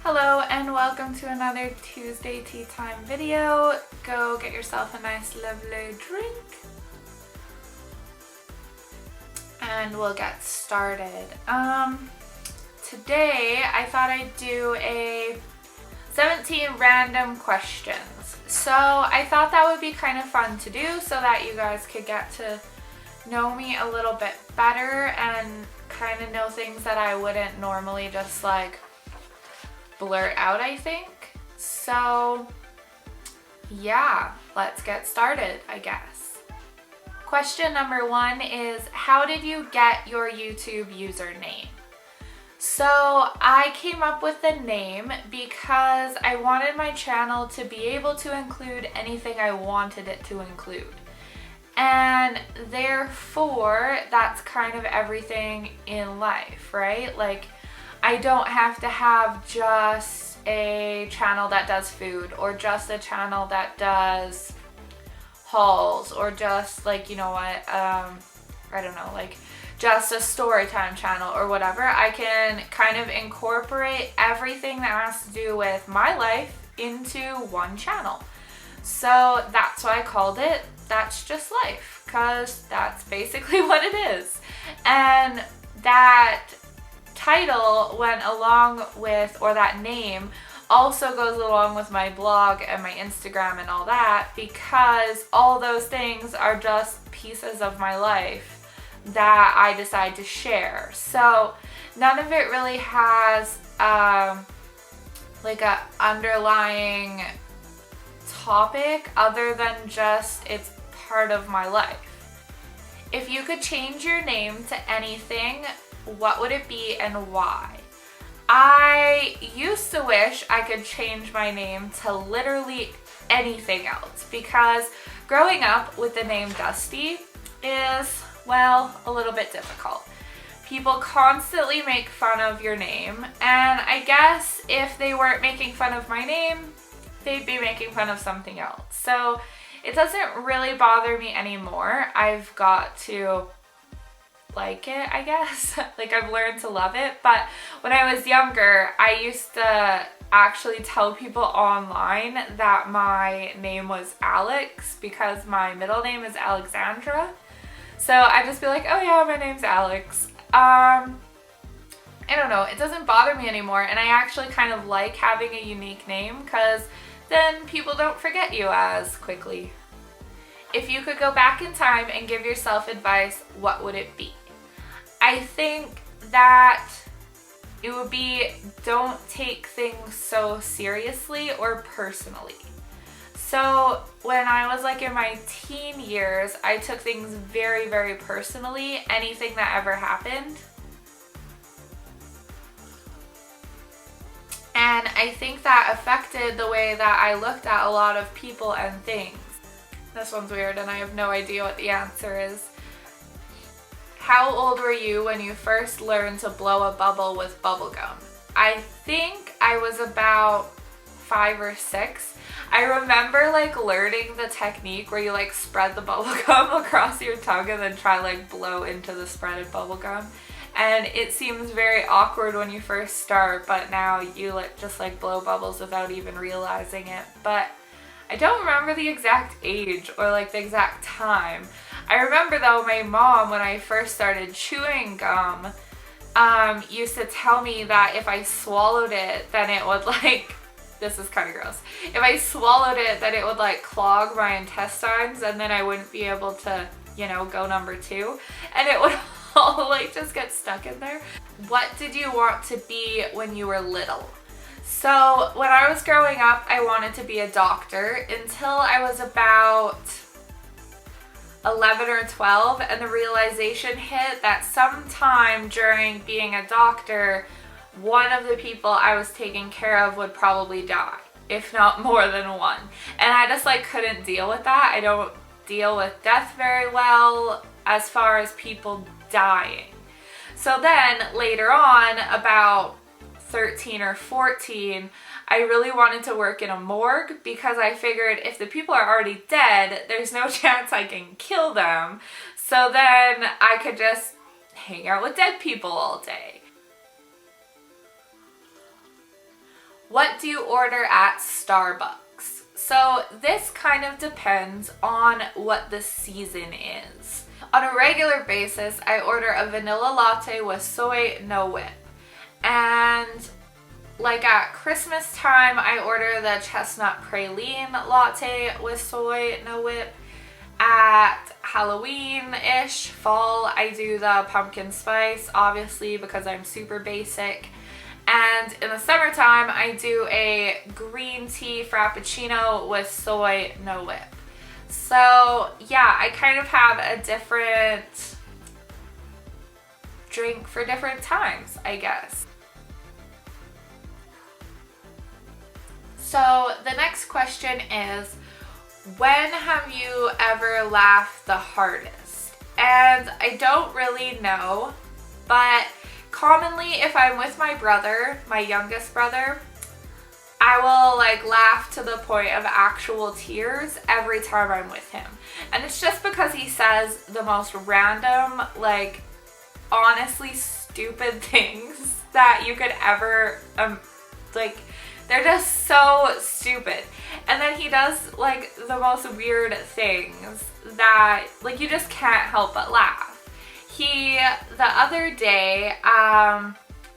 Hello and welcome to another Tuesday tea time video. Go get yourself a nice lovely drink and we'll get started. Today I thought I'd do a 17 random questions. So I thought that would be kind of fun to do so that you guys could get to know me a little bit better and kind of know things that I wouldn't normally just like blurt out, I think. So yeah, let's get started, I guess. Question number 1 is, how did you get your YouTube username? So I came up with the name because I wanted my channel to be able to include anything I wanted it to include. And therefore, that's kind of everything in life, right? Like, I don't have to have just a channel that does food or just a channel that does hauls or just like, you know what, I don't know, like just a story time channel or whatever. I can kind of incorporate everything that has to do with my life into one channel. So that's why I called it That's Just Life, because that's basically what it is. And that title went along with, or that name also goes along with my blog and my Instagram and all that, because all those things are just pieces of my life that I decide to share. So none of it really has like a underlying topic other than just it's part of my life. If you could change your name to anything, what would it be and why? I used to wish I could change my name to literally anything else, because growing up with the name Dusty is, well, a little bit difficult. People constantly make fun of your name, and I guess if they weren't making fun of my name, they'd be making fun of something else. So it doesn't really bother me anymore. I've got to like it, I guess. Like, I've learned to love it. But when I was younger, I used to actually tell people online that my name was Alex because my middle name is Alexandra. So I'd just be like, oh yeah, my name's Alex. I don't know, it doesn't bother me anymore, and I actually kind of like having a unique name because then people don't forget you as quickly. If you could go back in time and give yourself advice, what would it be? I think that it would be, don't take things so seriously or personally. So when I was like in my teen years, I took things very, very personally, anything that ever happened. And I think that affected the way that I looked at a lot of people and things. This one's weird and I have no idea what the answer is. How old were you when you first learned to blow a bubble with bubble gum? I think I was about 5 or 6. I remember like learning the technique where you like spread the bubble gum across your tongue and then try like blow into the spreaded bubble gum. And it seems very awkward when you first start, but now you just like blow bubbles without even realizing it. But I don't remember the exact age or like the exact time. I remember though, my mom, when I first started chewing gum, used to tell me that if I swallowed it, then it would like, this is kind of gross. If I swallowed it, then it would like clog my intestines and then I wouldn't be able to, you know, go number 2. And it would all like just get stuck in there. What did you want to be when you were little? So when I was growing up, I wanted to be a doctor until I was about 11 or 12, and the realization hit that sometime during being a doctor, one of the people I was taking care of would probably die, if not more than one. And I just like couldn't deal with that. I don't deal with death very well as far as people dying. So then later on, about 13 or 14, I really wanted to work in a morgue because I figured if the people are already dead, there's no chance I can kill them. So then I could just hang out with dead people all day. What do you order at Starbucks? So this kind of depends on what the season is. On a regular basis, I order a vanilla latte with soy, no whip. And like at Christmas time, I order the chestnut praline latte with soy, no whip. At Halloween-ish, fall, I do the pumpkin spice, obviously, because I'm super basic. And in the summertime, I do a green tea frappuccino with soy, no whip. So yeah, I kind of have a different drink for different times, I guess. So the next question is, when have you ever laughed the hardest? And I don't really know, but commonly if I'm with my brother, my youngest brother, I will like laugh to the point of actual tears every time I'm with him. And it's just because he says the most random, like honestly stupid things that you could ever, like, they're just so stupid. And then he does like the most weird things that like you just can't help but laugh. The other day,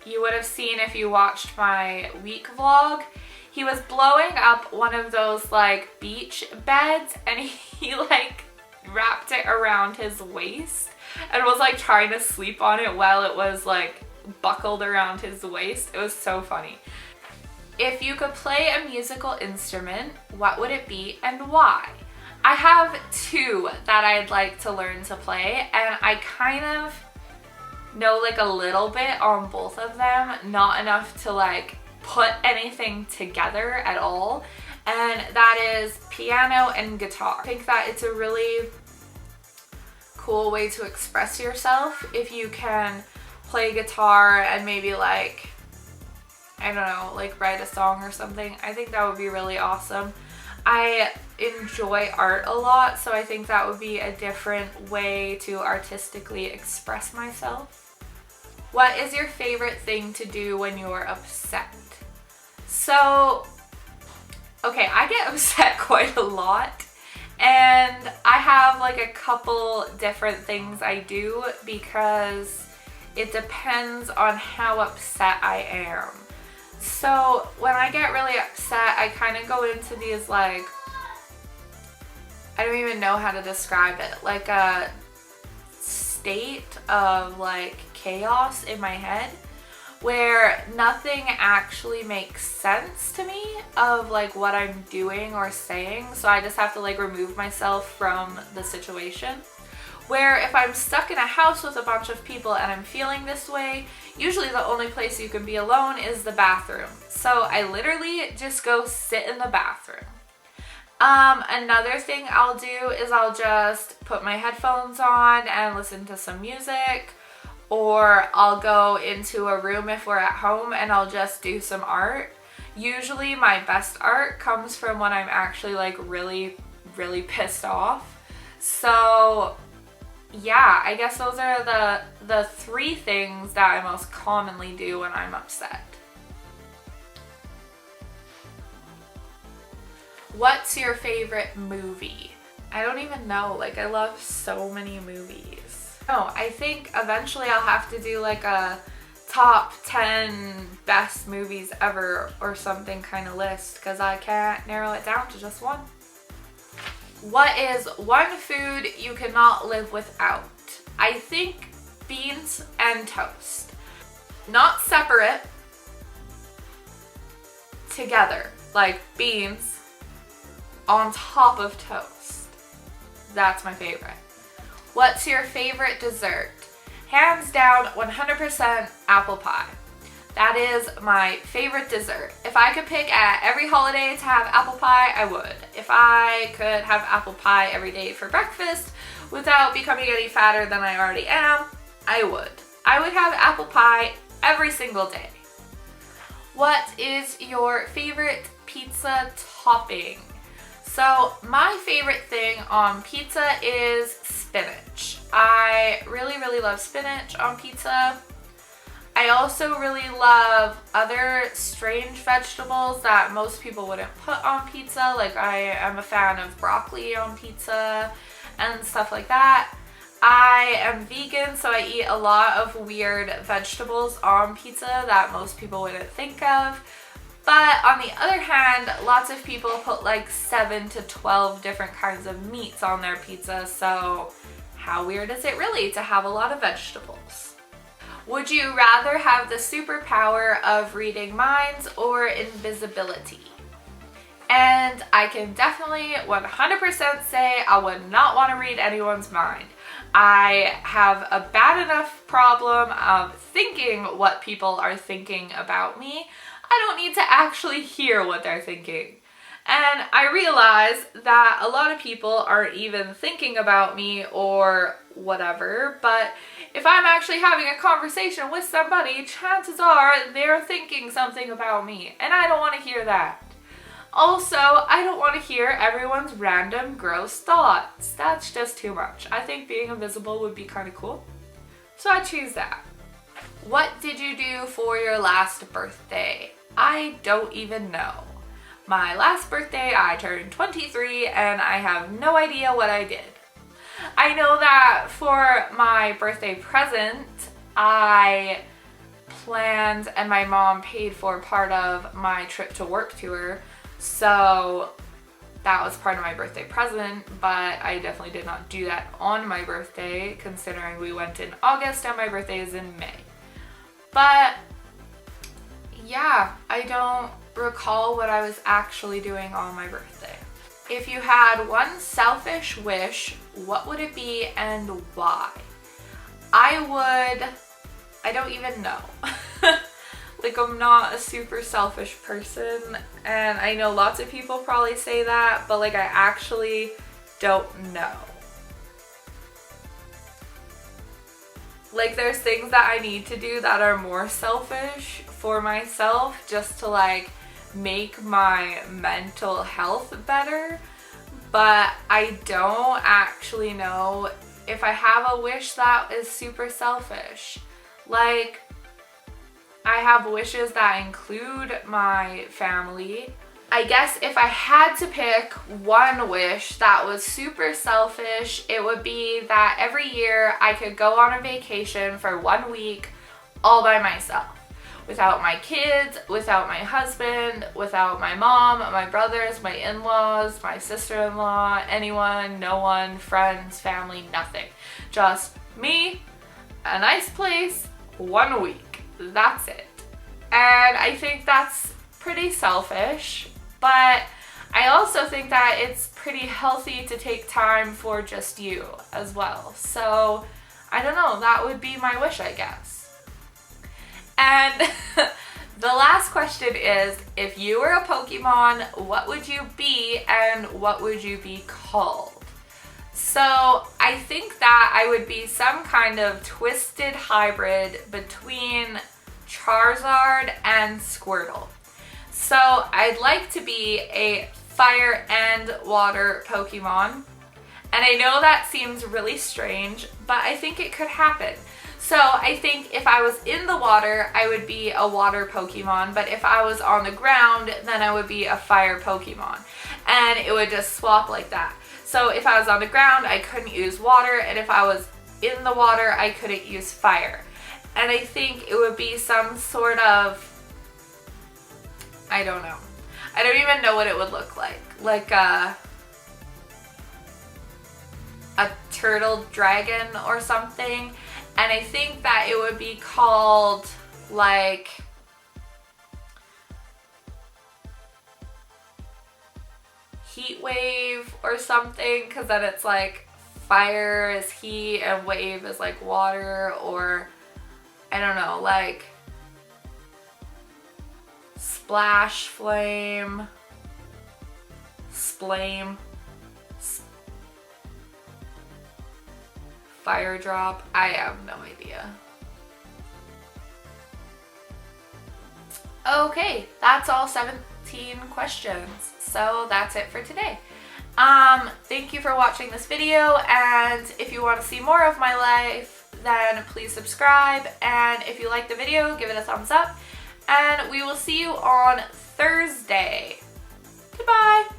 you would have seen if you watched my week vlog, he was blowing up one of those like beach beds and he like wrapped it around his waist and was like trying to sleep on it while it was like buckled around his waist. It was so funny. If you could play a musical instrument, what would it be and why? I have two that I'd like to learn to play, and I kind of know like a little bit on both of them, not enough to like put anything together at all, and that is piano and guitar. I think that it's a really cool way to express yourself if you can play guitar and maybe like, I don't know, like write a song or something. I think that would be really awesome. I enjoy art a lot, so I think that would be a different way to artistically express myself. What is your favorite thing to do when you're upset? So, okay, I get upset quite a lot, and I have like a couple different things I do because it depends on how upset I am. So when I get really upset, I kind of go into these like, I don't even know how to describe it, like a state of like chaos in my head where nothing actually makes sense to me of like what I'm doing or saying. So I just have to like remove myself from the situation. Where if I'm stuck in a house with a bunch of people and I'm feeling this way, usually the only place you can be alone is the bathroom. So I literally just go sit in the bathroom. Another thing I'll do is I'll just put my headphones on and listen to some music, or I'll go into a room if we're at home and I'll just do some art. Usually my best art comes from when I'm actually like really, really pissed off. So yeah, I guess those are the three things that I most commonly do when I'm upset. What's your favorite movie? I don't even know, like I love so many movies. No, I think eventually I'll have to do like a top 10 best movies ever or something kind of list because I can't narrow it down to just one. What is one food you cannot live without? I think beans and toast. Not separate, together. Like beans on top of toast. That's my favorite. What's your favorite dessert? Hands down, 100% apple pie. That is my favorite dessert. If I could pick at every holiday to have apple pie, I would. If I could have apple pie every day for breakfast without becoming any fatter than I already am, I would. I would have apple pie every single day. What is your favorite pizza topping? So my favorite thing on pizza is spinach. I really, really love spinach on pizza. I also really love other strange vegetables that most people wouldn't put on pizza. Like I am a fan of broccoli on pizza and stuff like that. I am vegan, so I eat a lot of weird vegetables on pizza that most people wouldn't think of. But on the other hand, lots of people put like 7 to 12 different kinds of meats on their pizza, so how weird is it really to have a lot of vegetables? Would you rather have the superpower of reading minds or invisibility? And I can definitely 100% say I would not want to read anyone's mind. I have a bad enough problem of thinking what people are thinking about me. I don't need to actually hear what they're thinking. And I realize that a lot of people aren't even thinking about me or whatever, but if I'm actually having a conversation with somebody, chances are they're thinking something about me, and I don't want to hear that. Also, I don't want to hear everyone's random gross thoughts. That's just too much. I think being invisible would be kind of cool, so I choose that. What did you do for your last birthday? I don't even know. My last birthday, I turned 23 and I have no idea what I did. I know that for my birthday present, I planned and my mom paid for part of my trip to work tour. So that was part of my birthday present, but I definitely did not do that on my birthday, considering we went in August and my birthday is in May. But yeah, I don't recall what I was actually doing on my birthday. If you had one selfish wish, what would it be and why? I don't even know. Like, I'm not a super selfish person, and I know lots of people probably say that, but like, I actually don't know. Like, there's things that I need to do that are more selfish for myself, just to like make my mental health better, but I don't actually know if I have a wish that is super selfish. Like, I have wishes that include my family. I guess if I had to pick one wish that was super selfish, it would be that every year I could go on a vacation for 1 week all by myself. Without my kids, without my husband, without my mom, my brothers, my in-laws, my sister-in-law, anyone, no one, friends, family, nothing. Just me, a nice place, 1 week. That's it. And I think that's pretty selfish, but I also think that it's pretty healthy to take time for just you as well. So I don't know, that would be my wish, I guess. And the last question is, if you were a Pokemon, what would you be and what would you be called? So I think that I would be some kind of twisted hybrid between Charizard and Squirtle. So I'd like to be a fire and water Pokemon. And I know that seems really strange, but I think it could happen. So I think if I was in the water, I would be a water Pokemon, but if I was on the ground, then I would be a fire Pokemon. And it would just swap like that. So if I was on the ground, I couldn't use water, and if I was in the water, I couldn't use fire. And I think it would be some sort of, I don't know. I don't even know what it would look like. Like a turtle dragon or something. And I think that it would be called like Heat Wave or something, because then it's like fire is heat and wave is like water, or I don't know, like Splash Flame, Splame, Fire Drop. I have no idea. Okay, that's all 17 questions. So that's it for today. Thank you for watching this video, and if you want to see more of my life, then please subscribe. And if you like the video, give it a thumbs up. And we will see you on Thursday. Goodbye.